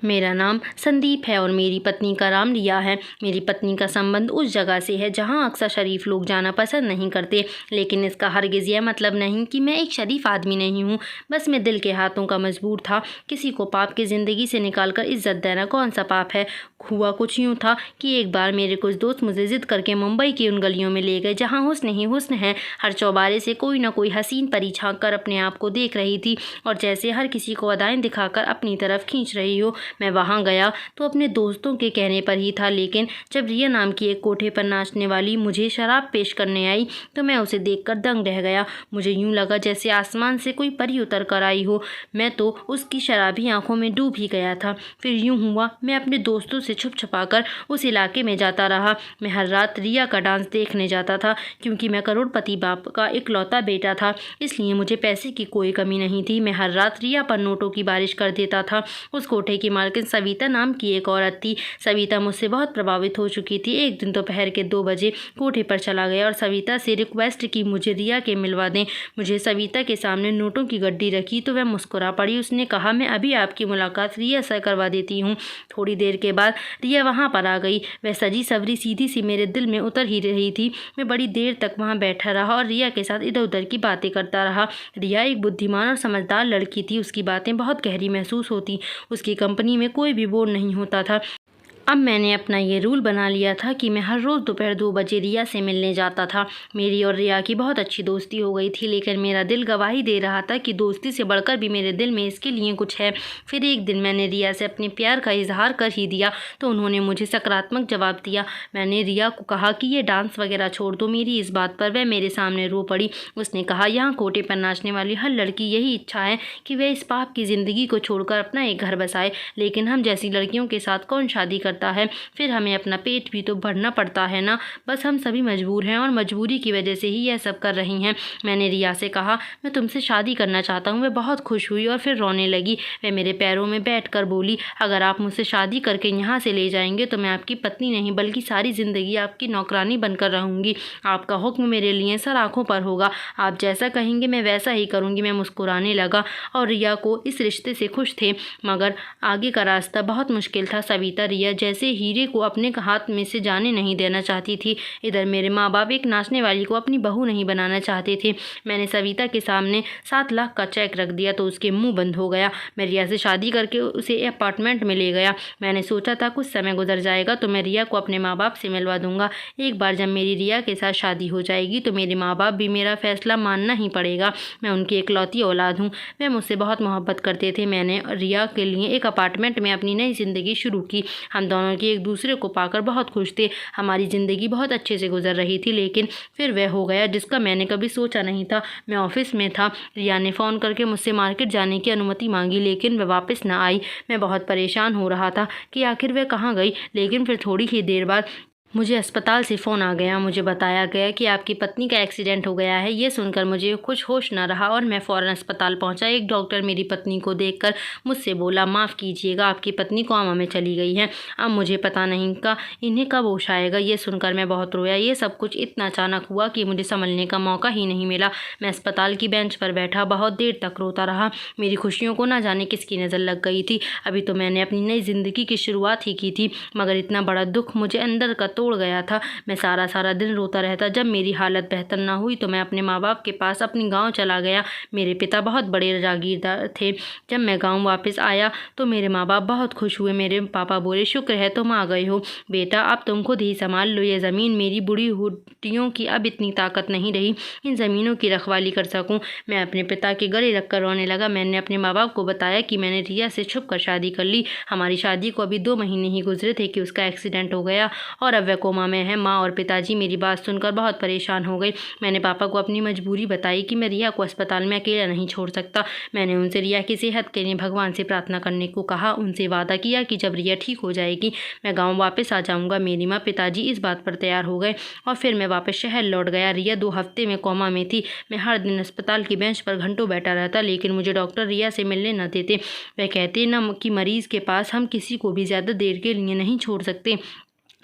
मेरा नाम संदीप है और मेरी पत्नी का नाम रिया है। मेरी पत्नी का संबंध उस जगह से है जहां अक्सर शरीफ लोग जाना पसंद नहीं करते, लेकिन इसका हरगिज़ यह मतलब नहीं कि मैं एक शरीफ आदमी नहीं हूं। बस मैं दिल के हाथों का मजबूर था। किसी को पाप की ज़िंदगी से निकाल कर इज्जत देना कौन सा पाप है। हुआ कुछ यूँ था कि एक बार मेरे कुछ दोस्त मुझे ज़िद करके मुंबई की उन गलियों में ले गए जहाँ हुस्न ही हुस्न है। हर चौबारे से कोई ना कोई हसीन परी झाँक कर अपने आप को देख रही थी और जैसे हर किसी को अदाएं दिखाकर अपनी तरफ खींच रही हो। मैं वहाँ गया तो अपने दोस्तों के कहने पर ही था, लेकिन जब रिया नाम की एक कोठे पर नाचने वाली मुझे शराब पेश करने आई तो मैं उसे देखकर दंग रह गया। मुझे यूँ लगा जैसे आसमान से कोई परी उतर कर आई हो। मैं तो उसकी शराबी आंखों में डूब ही गया था। फिर यूँ हुआ मैं अपने दोस्तों से छुप छुपाकर उस इलाके में जाता रहा। मैं हर रात रिया का डांस देखने जाता था। क्योंकि मैं करोड़पति बाप का इकलौता बेटा था, इसलिए मुझे पैसे की कोई कमी नहीं थी। मैं हर रात रिया पर नोटों की बारिश कर देता था। उस कोठे की मालकिन सविता नाम की एक औरत थी। सविता मुझसे बहुत प्रभावित हो चुकी थी। एक दिन दोपहर के 2 बजे कोठे पर चला गया और सविता से रिक्वेस्ट की मुझे रिया के मिलवा दें। मुझे सविता के सामने नोटों की गड्डी रखी तो वह मुस्कुरा पड़ी। उसने कहा, मैं अभी आपकी मुलाकात रिया से करवा देती हूँ। थोड़ी देर के बाद रिया वहाँ पर आ गई। वह सजी सवरी सीधी सी मेरे दिल में उतर ही रही थी। मैं बड़ी देर तक वहाँ बैठा रहा और रिया के साथ इधर उधर की बातें करता रहा। रिया एक बुद्धिमान और समझदार लड़की थी। उसकी बातें बहुत गहरी महसूस होती। उसकी कंपनी में कोई भी बोर नहीं होता था। अब मैंने अपना ये रूल बना लिया था कि मैं हर रोज़ दोपहर 2 बजे रिया से मिलने जाता था। मेरी और रिया की बहुत अच्छी दोस्ती हो गई थी, लेकिन मेरा दिल गवाही दे रहा था कि दोस्ती से बढ़कर भी मेरे दिल में इसके लिए कुछ है। फिर एक दिन मैंने रिया से अपने प्यार का इजहार कर ही दिया तो उन्होंने मुझे सकारात्मक जवाब दिया। मैंने रिया को कहा कि ये डांस वगैरह छोड़ दो। मेरी इस बात पर वह मेरे सामने रो पड़ी। उसने कहा, यहाँ कोटे पर नाचने वाली हर लड़की यही इच्छा है कि वह इस पाप की ज़िंदगी को छोड़कर अपना एक घर बसाए, लेकिन हम जैसी लड़कियों के साथ कौन शादी करता है। फिर हमें अपना पेट भी तो भरना पड़ता है ना। बस हम सभी मजबूर हैं और मजबूरी की वजह से ही यह सब कर रही हैं। मैंने रिया से कहा, मैं तुमसे शादी करना चाहता हूँ। वह बहुत खुश हुई और फिर रोने लगी। वह मेरे पैरों में बैठकर बोली, अगर आप मुझसे शादी करके यहाँ से ले जाएंगे तो मैं आपकी पत्नी नहीं बल्कि सारी ज़िंदगी आपकी नौकरानी बनकर रहूँगी। आपका हुक्म मेरे लिए सर आँखों पर होगा। आप जैसा कहेंगे मैं वैसा ही करूँगी। मैं मुस्कुराने लगा और रिया को इस रिश्ते से खुश थे, मगर आगे का रास्ता बहुत मुश्किल था। सविता रिया जैसे हीरे को अपने हाथ में से जाने नहीं देना चाहती थी। इधर मेरे माँ बाप एक नाचने वाली को अपनी बहू नहीं बनाना चाहते थे। मैंने सविता के सामने 7 लाख का चेक रख दिया तो उसके मुंह बंद हो गया। मैं रिया से शादी करके उसे अपार्टमेंट में ले गया। मैंने सोचा था कुछ समय गुजर जाएगा तो मैं रिया को अपने माँ बाप से मिलवा दूंगा। एक बार जब मेरी रिया के साथ शादी हो जाएगी तो मेरे माँ बाप भी मेरा फैसला मानना ही पड़ेगा। मैं उनकी इकलौती औलाद हूँ। वे मुझसे बहुत मोहब्बत करते थे। मैंने रिया के लिए एक अपार्टमेंट में अपनी नई ज़िंदगी शुरू की। हम दोनों की एक दूसरे को पाकर बहुत खुश थे। हमारी ज़िंदगी बहुत अच्छे से गुजर रही थी, लेकिन फिर वह हो गया जिसका मैंने कभी सोचा नहीं था। मैं ऑफिस में था। रिया ने फ़ोन करके मुझसे मार्केट जाने की अनुमति मांगी, लेकिन वह वापस ना आई। मैं बहुत परेशान हो रहा था कि आखिर वह कहाँ गई। लेकिन फिर थोड़ी ही देर बाद मुझे अस्पताल से फ़ोन आ गया। मुझे बताया गया कि आपकी पत्नी का एक्सीडेंट हो गया है। ये सुनकर मुझे कुछ होश न रहा और मैं फ़ौरन अस्पताल पहुंचा। एक डॉक्टर मेरी पत्नी को देखकर मुझसे बोला, माफ़ कीजिएगा, आपकी पत्नी कोमा में चली गई है। अब मुझे पता नहीं का इन्हें कब होश आएगा। ये सुनकर मैं बहुत रोया। ये सब कुछ इतना अचानक हुआ कि मुझे संभलने का मौका ही नहीं मिला। मैं अस्पताल की बेंच पर बैठा बहुत देर तक रोता रहा। मेरी खुशियों को ना जाने किसकी नज़र लग गई थी। अभी तो मैंने अपनी नई ज़िंदगी की शुरुआत ही की थी, मगर इतना बड़ा दुख मुझे अंदर का तोड़ गया था। मैं सारा दिन रोता रहता। जब मेरी हालत बेहतर ना हुई तो मैं अपने माँ बाप के पास अपनी गांव चला गया। मेरे पिता बहुत बड़े जागीरदार थे। जब मैं गांव वापस आया तो मेरे माँ बाप बहुत खुश हुए। मेरे पापा बोले, शुक्र है तुम आ गए हो बेटा, अब तुम खुद ही संभाल लो। ये ज़मीन मेरी बूढ़ी हड्डियों की अब इतनी ताकत नहीं रही इन ज़मीनों की रखवाली कर सकूँ। मैं अपने पिता के गले रखकर रोने लगा। मैंने अपने माँ बाप को बताया कि मैंने रिया से छुप कर शादी कर ली। हमारी शादी को अभी 2 महीने ही गुजरे थे कि उसका एक्सीडेंट हो गया और अब वह कोमा में है। माँ और पिताजी मेरी बात सुनकर बहुत परेशान हो गए। मैंने पापा को अपनी मजबूरी बताई कि मैं रिया को अस्पताल में अकेला नहीं छोड़ सकता। मैंने उनसे रिया की सेहत के लिए भगवान से प्रार्थना करने को कहा। उनसे वादा किया कि जब रिया ठीक हो जाएगी मैं गाँव वापस आ जाऊँगा। मेरी माँ पिताजी इस बात पर तैयार हो गए और फिर मैं वापस शहर लौट गया। रिया 2 हफ्ते में कोमा में थी। मैं हर दिन अस्पताल की बेंच पर घंटों बैठा रहता, लेकिन मुझे डॉक्टर रिया से मिलने न देते। वह कहते न कि मरीज़ के पास हम किसी को भी ज़्यादा देर के लिए नहीं छोड़ सकते।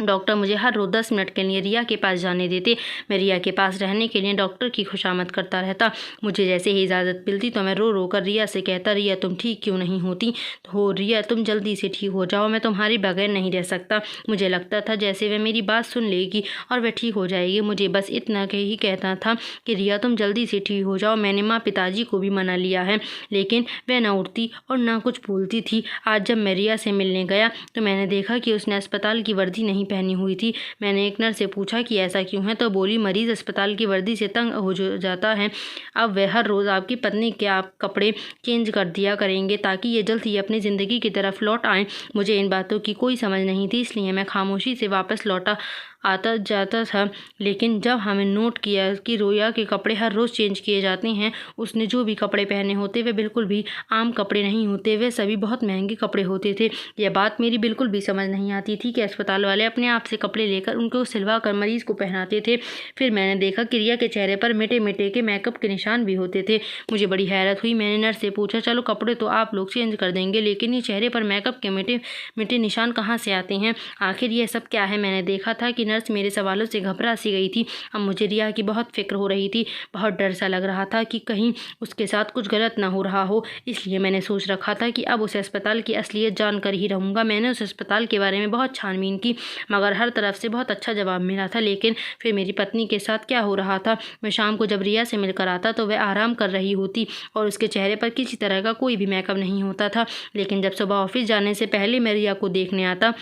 डॉक्टर मुझे हर रोज़ 10 मिनट के लिए रिया के पास जाने देते। मैं रिया के पास रहने के लिए डॉक्टर की खुशामद करता रहता। मुझे जैसे ही इजाज़त मिलती तो मैं रो रो कर रिया से कहता, रिया तुम ठीक क्यों नहीं होती हो, रिया तुम जल्दी से ठीक हो जाओ, मैं तुम्हारे बगैर नहीं रह सकता। मुझे लगता था जैसे वह मेरी बात सुन लेगी और वह ठीक हो जाएगी। मुझे बस इतना ही कहता था कि रिया तुम जल्दी से ठीक हो जाओ। मैंने माँ पिताजी को भी मना लिया है, लेकिन वह ना उठती और ना कुछ बोलती थी। आज जब मैं रिया से मिलने गया तो मैंने देखा कि उसने अस्पताल की वर्दी नहीं पहनी हुई थी। मैंने एक नर्स से पूछा कि ऐसा क्यों है, तो बोली मरीज अस्पताल की वर्दी से तंग हो जाता है। अब वह हर रोज़ आपकी पत्नी के आप कपड़े चेंज कर दिया करेंगे ताकि ये जल्द ही अपनी ज़िंदगी की तरफ लौट आएँ। मुझे इन बातों की कोई समझ नहीं थी, इसलिए मैं खामोशी से वापस लौटा आता जाता था। लेकिन जब हमें नोट किया कि रोया के कपड़े हर रोज़ चेंज किए जाते हैं, उसने जो भी कपड़े पहने होते वे बिल्कुल भी आम कपड़े नहीं होते, वे सभी बहुत महंगे कपड़े होते थे। यह बात मेरी बिल्कुल भी समझ नहीं आती थी कि अस्पताल वाले अपने आप से कपड़े लेकर उनको सिलवा कर मरीज़ को पहनाते थे। फिर मैंने देखा कि रिया के चेहरे पर मिटे मिटे के मेकअप के निशान भी होते थे। मुझे बड़ी हैरत हुई। मैंने नर्स से पूछा, चलो कपड़े तो आप लोग चेंज कर देंगे, लेकिन ये चेहरे पर मेकअप के मिटे मिटे निशान कहाँ से आते हैं? आखिर यह सब क्या है? मैंने देखा था कि नर्स मेरे सवालों से घबरा सी गई थी। अब मुझे रिया की बहुत फिक्र हो रही थी। बहुत डर सा लग रहा था कि कहीं उसके साथ कुछ गलत ना हो रहा हो। इसलिए मैंने सोच रखा था कि अब उस अस्पताल की असलियत जानकर ही रहूँगा। मैंने उस अस्पताल के बारे में बहुत छानबीन की, मगर हर तरफ से बहुत अच्छा जवाब मिला था। लेकिन फिर मेरी पत्नी के साथ क्या हो रहा था? मैं शाम को जब रिया से मिलकर आता तो वह आराम कर रही होती और उसके चेहरे पर किसी तरह का कोई भी मेकअप नहीं होता था। लेकिन जब सुबह ऑफिस जाने से पहले मैं रिया को देखने आता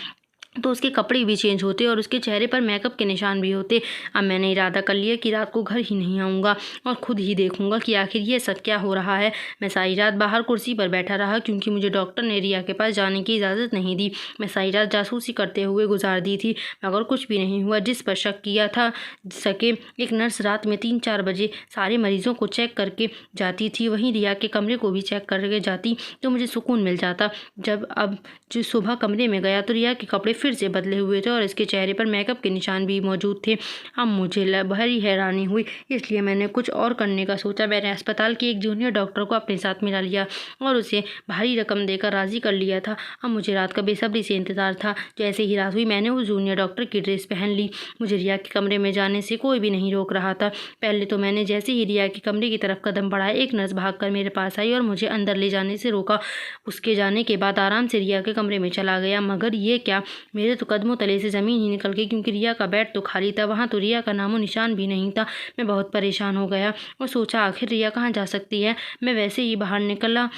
तो उसके कपड़े भी चेंज होते और उसके चेहरे पर मेकअप के निशान भी होते। अब मैंने इरादा कर लिया कि रात को घर ही नहीं आऊँगा और ख़ुद ही देखूँगा कि आखिर ये सब क्या हो रहा है। मैं सारी रात बाहर कुर्सी पर बैठा रहा, क्योंकि मुझे डॉक्टर ने रिया के पास जाने की इजाज़त नहीं दी। मैं सारी रात जासूसी करते हुए गुजार दी थी, मगर कुछ भी नहीं हुआ। जिस पर शक किया था सके एक नर्स रात में 3-4 बजे सारे मरीज़ों को चेक करके जाती थी, वहीं रिया के कमरे को भी चेक करके जाती तो मुझे सुकून मिल जाता। अब जो सुबह कमरे में गया तो रिया के कपड़े फिर से बदले हुए थे और इसके चेहरे पर मेकअप के निशान भी मौजूद थे। अब मुझे भारी हैरानी हुई, इसलिए मैंने कुछ और करने का सोचा। मैंने अस्पताल के एक जूनियर डॉक्टर को अपने साथ मिला लिया और उसे भारी रकम देकर राज़ी कर लिया था। अब मुझे रात का बेसब्री से इंतज़ार था। जैसे ही रात हुई मैंने उस जूनियर डॉक्टर की ड्रेस पहन ली। मुझे रिया के कमरे में जाने से कोई भी नहीं रोक रहा था। पहले तो मैंने जैसे ही रिया के कमरे की तरफ कदम बढ़ाया, एक नर्स भागकर मेरे पास आई और मुझे अंदर ले जाने से रोका। उसके जाने के बाद आराम से रिया के कमरे में चला गया, मगर ये क्या, मेरे तो कदमों तले से ज़मीन ही निकल गई, क्योंकि रिया का बेड तो खाली था, वहाँ तो रिया का नामो निशान भी नहीं था। मैं बहुत परेशान हो गया और सोचा आखिर रिया कहाँ जा सकती है। मैं वैसे ही बाहर निकला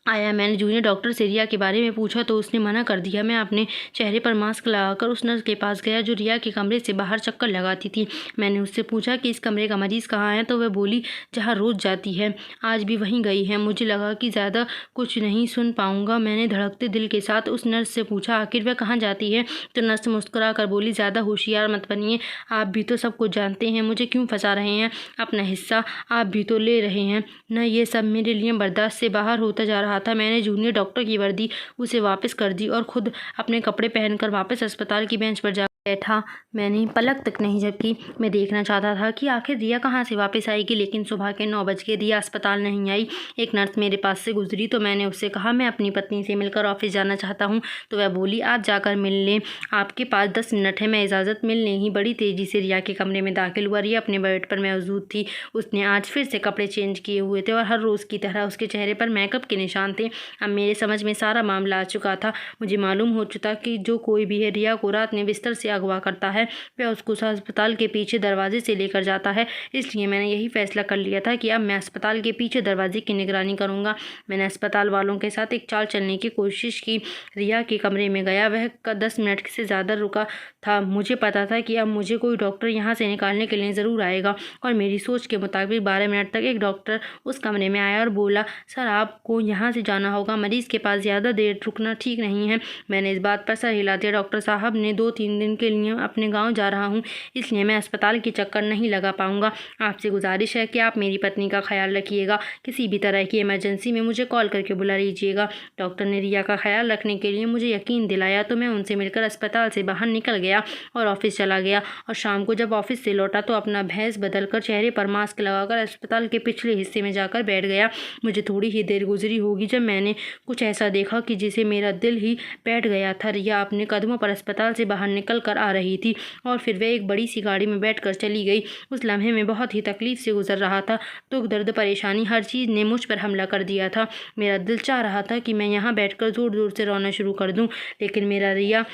आया। मैंने जूनियर डॉक्टर से रिया के बारे में पूछा तो उसने मना कर दिया। मैं अपने चेहरे पर मास्क लगाकर उस नर्स के पास गया जो रिया के कमरे से बाहर चक्कर लगाती थी। मैंने उससे पूछा कि इस कमरे का मरीज़ कहाँ है, तो वह बोली जहाँ रोज़ जाती है, आज भी वहीं गई है। मुझे लगा कि ज़्यादा कुछ नहीं सुन पाऊँगा। मैंने धड़कते दिल के साथ उस नर्स से पूछा आखिर वह कहाँ जाती है, तो नर्स मुस्कुरा कर बोली ज़्यादा होशियार मत बनिए, आप भी तो सब कुछ जानते हैं, मुझे क्यों फंसा रहे हैं, अपना हिस्सा आप भी तो ले रहे हैं न। ये सब मेरे लिए बर्दाश्त से बाहर होता जा रहा था। मैंने जूनियर डॉक्टर की वर्दी उसे वापस कर दी और खुद अपने कपड़े पहनकर वापस अस्पताल की बेंच पर जा बैठा। मैंने पलक तक नहीं झपकी। मैं देखना चाहता था कि आखिर रिया कहाँ से वापस आएगी, लेकिन सुबह के 9 बज के रिया अस्पताल नहीं आई। एक नर्स मेरे पास से गुजरी तो मैंने उससे कहा मैं अपनी पत्नी से मिलकर ऑफिस जाना चाहता हूँ, तो वह बोली आप जाकर मिल लें, आपके पास 10 मिनट है। मैं इजाज़त मिलने ही बड़ी तेज़ी से रिया के कमरे में दाखिल हुआ। रिया अपने बेड पर मौजूद थी। उसने आज फिर से कपड़े चेंज किए हुए थे और हर रोज़ की तरह उसके चेहरे पर मेकअप के निशान थे। अब मेरे समझ में सारा मामला आ चुका था। मुझे मालूम हो चुका कि जो कोई भी है रिया को रात में बिस्तर से अगवा करता है, वह उसको अस्पताल के पीछे दरवाजे से लेकर जाता है। इसलिए मैंने यही फैसला कर लिया था कि अब मैं अस्पताल के पीछे दरवाजे की निगरानी करूंगा। मैंने अस्पताल वालों के साथ एक चाल चलने की कोशिश की। रिया के कमरे में गया, वह 10 मिनट से ज़्यादा रुका था। मुझे पता था कि अब मुझे कोई डॉक्टर यहाँ से निकालने के लिए ज़रूर आएगा, और मेरी सोच के मुताबिक 12 मिनट तक एक डॉक्टर उस कमरे में आया और बोला सर आपको यहाँ से जाना होगा, मरीज़ के पास ज़्यादा देर रुकना ठीक नहीं है। मैंने इस बात पर सर हिला दिया। डॉक्टर साहब ने 2-3 दिन के लिए अपने गांव जा रहा हूं, इसलिए मैं अस्पताल के चक्कर नहीं लगा पाऊंगा। आपसे गुजारिश है कि आप मेरी पत्नी का ख्याल रखिएगा, किसी भी तरह की इमरजेंसी में मुझे कॉल करके बुला लीजिएगा। डॉक्टर ने रिया का ख्याल रखने के लिए मुझे यकीन दिलाया, तो मैं उनसे मिलकर अस्पताल से बाहर निकल गया और ऑफिस चला गया। और शाम को जब ऑफिस से लौटा तो अपना भेष बदलकर चेहरे पर मास्क लगाकर अस्पताल के पिछले हिस्से में जाकर बैठ गया। मुझे थोड़ी ही देर गुजरी होगी जब मैंने कुछ ऐसा देखा कि जिसे मेरा दिल ही बैठ गया था। रिया अपने कदमों पर अस्पताल से बाहर निकल कर कर आ रही थी और फिर वह एक बड़ी सी गाड़ी में बैठकर चली गई। उस लम्हे में बहुत ही तकलीफ से गुजर रहा था। दुख, दर्द, परेशानी हर चीज़ ने मुझ पर हमला कर दिया था। मेरा दिल चाह रहा था कि मैं यहाँ बैठकर ज़ोर-ज़ोर से रोना शुरू कर दूँ, लेकिन मेरा रिया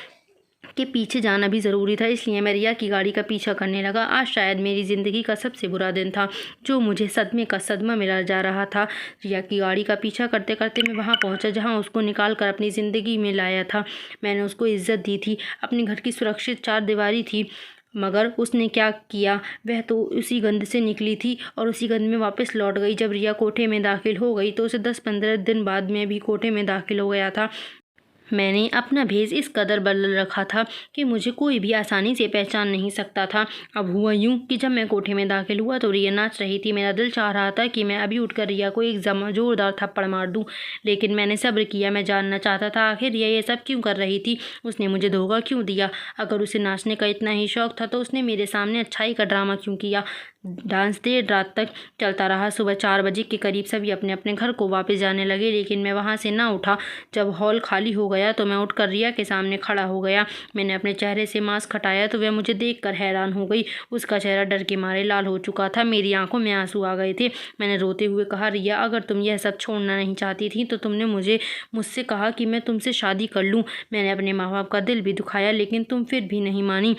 के पीछे जाना भी ज़रूरी था, इसलिए मैं रिया की गाड़ी का पीछा करने लगा। आज शायद मेरी ज़िंदगी का सबसे बुरा दिन था, जो मुझे सदमे का सदमा मिला जा रहा था। रिया की गाड़ी का पीछा करते करते मैं वहाँ पहुँचा जहाँ उसको निकाल कर अपनी ज़िंदगी में लाया था। मैंने उसको इज्जत दी थी, अपने घर की सुरक्षित चारदीवारी थी, मगर उसने क्या किया, वह तो उसी गंद से निकली थी और उसी गंद में वापस लौट गई। जब रिया कोठे में दाखिल हो गई तो उसे 10-15 दिन बाद मैं भी कोठे में दाखिल हो गया था। मैंने अपना भेष इस कदर बदल रखा था कि मुझे कोई भी आसानी से पहचान नहीं सकता था। अब हुआ यूँ कि जब मैं कोठे में दाखिल हुआ तो रिया नाच रही थी। मेरा दिल चाह रहा था कि मैं अभी उठकर रिया को एक जोरदार थप्पड़ मार दूं, लेकिन मैंने सब्र किया। मैं जानना चाहता था आखिर रिया ये सब क्यों कर रही थी, उसने मुझे धोखा क्यों दिया। अगर उसे नाचने का इतना ही शौक था तो उसने मेरे सामने अच्छाई का ड्रामा क्यों किया। डांस देर रात तक चलता रहा। सुबह 4 बजे के करीब सभी अपने अपने घर को वापस जाने लगे, लेकिन मैं वहाँ से ना उठा। जब हॉल खाली हो गया तो मैं उठकर रिया के सामने खड़ा हो गया। मैंने अपने चेहरे से मास्क हटाया तो वह मुझे देखकर हैरान हो गई। उसका चेहरा डर के मारे लाल हो चुका था, मेरी आंखों में आंसू आ गए थे। मैंने रोते हुए कहा, रिया, अगर तुम यह सब छोड़ना नहीं चाहती थी तो तुमने मुझसे कहा कि मैं तुमसे शादी कर लूँ। मैंने अपने माँ बाप का दिल भी दुखाया, लेकिन तुम फिर भी नहीं मानी।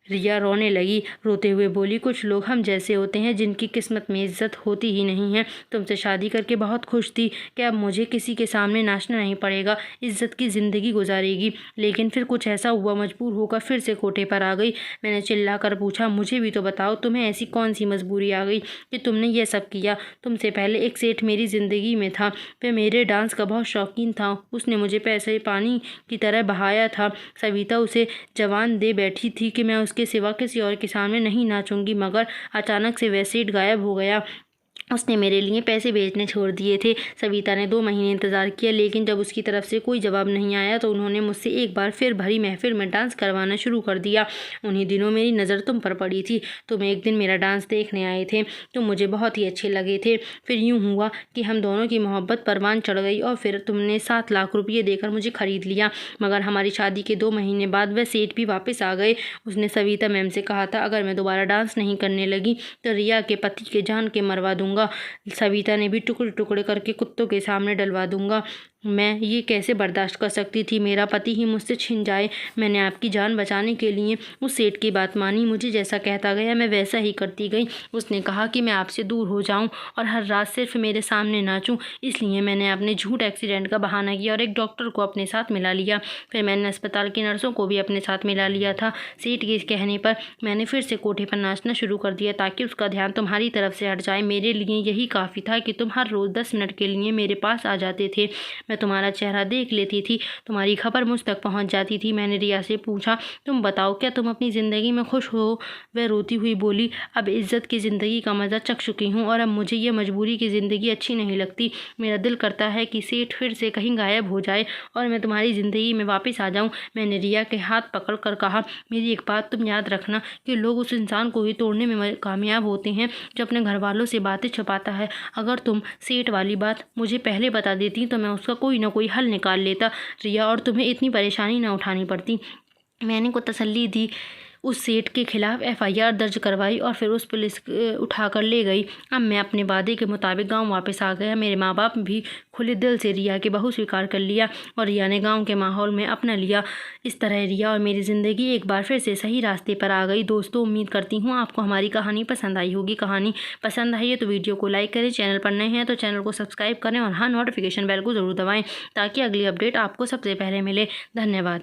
रिया रोने लगी, रोते हुए बोली, कुछ लोग हम जैसे होते हैं जिनकी किस्मत में इज्जत होती ही नहीं है। तुमसे शादी करके बहुत खुश थी कि अब मुझे किसी के सामने नाचना नहीं पड़ेगा, इज्जत की ज़िंदगी गुजारेगी। लेकिन फिर कुछ ऐसा हुआ, मजबूर होकर फिर से कोठे पर आ गई। मैंने चिल्ला कर पूछा, मुझे भी तो बताओ, तुम्हें ऐसी कौन सी मजबूरी आ गई कि तुमने ये सब किया। तुमसे पहले एक सेठ मेरी ज़िंदगी में था, वह मेरे डांस का बहुत शौकीन था। उसने मुझे पैसे पानी की तरह बहाया था। सविता उसे जवान दे बैठी थी कि मैं उसके सिवा किसी और के सामने नहीं नाचूंगी, मगर अचानक से वह सेठ गायब हो गया। उसने मेरे लिए पैसे भेजने छोड़ दिए थे। सविता ने 2 महीने इंतज़ार किया, लेकिन जब उसकी तरफ से कोई जवाब नहीं आया तो उन्होंने मुझसे एक बार फिर भरी महफिल में डांस करवाना शुरू कर दिया। उन्हीं दिनों मेरी नज़र तुम पर पड़ी थी। तुम एक दिन मेरा डांस देखने आए थे, तुम मुझे बहुत ही अच्छे लगे थे। फिर यूँ हुआ कि हम दोनों की मोहब्बत परवान चढ़ गई और फिर तुमने 7 लाख रुपये देकर मुझे खरीद लिया। मगर हमारी शादी के 2 महीने बाद वह सेठ भी वापस आ गए। उसने सविता मैम से कहा था, अगर मैं दोबारा डांस नहीं करने लगी तो रिया के पति के जान के मरवा दूंगा। सविता ने भी टुकड़े टुकड़े करके कुत्तों के सामने डलवा दूंगा। मैं ये कैसे बर्दाश्त कर सकती थी, मेरा पति ही मुझसे छिन जाए। मैंने आपकी जान बचाने के लिए उस सेठ की बात मानी। मुझे जैसा कहता गया मैं वैसा ही करती गई। उसने कहा कि मैं आपसे दूर हो जाऊं और हर रात सिर्फ मेरे सामने नाचूं, इसलिए मैंने अपने झूठ एक्सीडेंट का बहाना किया और एक डॉक्टर को अपने साथ मिला लिया। फिर मैंने अस्पताल की नर्सों को भी अपने साथ मिला लिया था। सेठ के कहने पर मैंने फिर से कोठे पर नाचना शुरू कर दिया ताकि उसका ध्यान तुम्हारी तरफ से हट जाए। मेरे लिए यही काफ़ी था कि तुम हर रोज़ 10 मिनट के लिए मेरे पास आ जाते थे। मैं तुम्हारा चेहरा देख लेती थी, तुम्हारी खबर मुझ तक पहुंच जाती थी। मैंने रिया से पूछा, तुम बताओ, क्या तुम अपनी ज़िंदगी में खुश हो? वह रोती हुई बोली, अब इज्जत की ज़िंदगी का मज़ा चख चुकी हूँ और अब मुझे ये मजबूरी की ज़िंदगी अच्छी नहीं लगती। मेरा दिल करता है कि सेठ फिर से कहीं गायब हो जाए और मैं तुम्हारी ज़िंदगी में वापस आ जाऊँ। मैंने रिया के हाथ पकड़ कर कहा, मेरी एक बात तुम याद रखना कि लोग उस इंसान को ही तोड़ने में कामयाब होते हैं जो अपने घर वालों से बातें छुपाता है। अगर तुम सेठ वाली बात मुझे पहले बता देती तो मैं उसका कोई ना कोई हल निकाल लेता, रिया, और तुम्हें इतनी परेशानी ना उठानी पड़ती। मैंने को तसल्ली दी, उस सेठ के खिलाफ FIR दर्ज करवाई और फिर उस पुलिस उठाकर ले गई। अब मैं अपने वादे के मुताबिक गांव वापस आ गया। मेरे माँ बाप भी खुले दिल से रिया की बहू स्वीकार कर लिया और रिया ने गांव के माहौल में अपना लिया। इस तरह रिया और मेरी ज़िंदगी एक बार फिर से सही रास्ते पर आ गई। दोस्तों, उम्मीद करती हूँ आपको हमारी कहानी पसंद आई होगी। कहानी पसंद आई है तो वीडियो को लाइक करें, चैनल पर नए हैं तो चैनल को सब्सक्राइब करें और हाँ, नोटिफिकेशन बेल को ज़रूर दबाएँ ताकि अगली अपडेट आपको सबसे पहले मिले। धन्यवाद।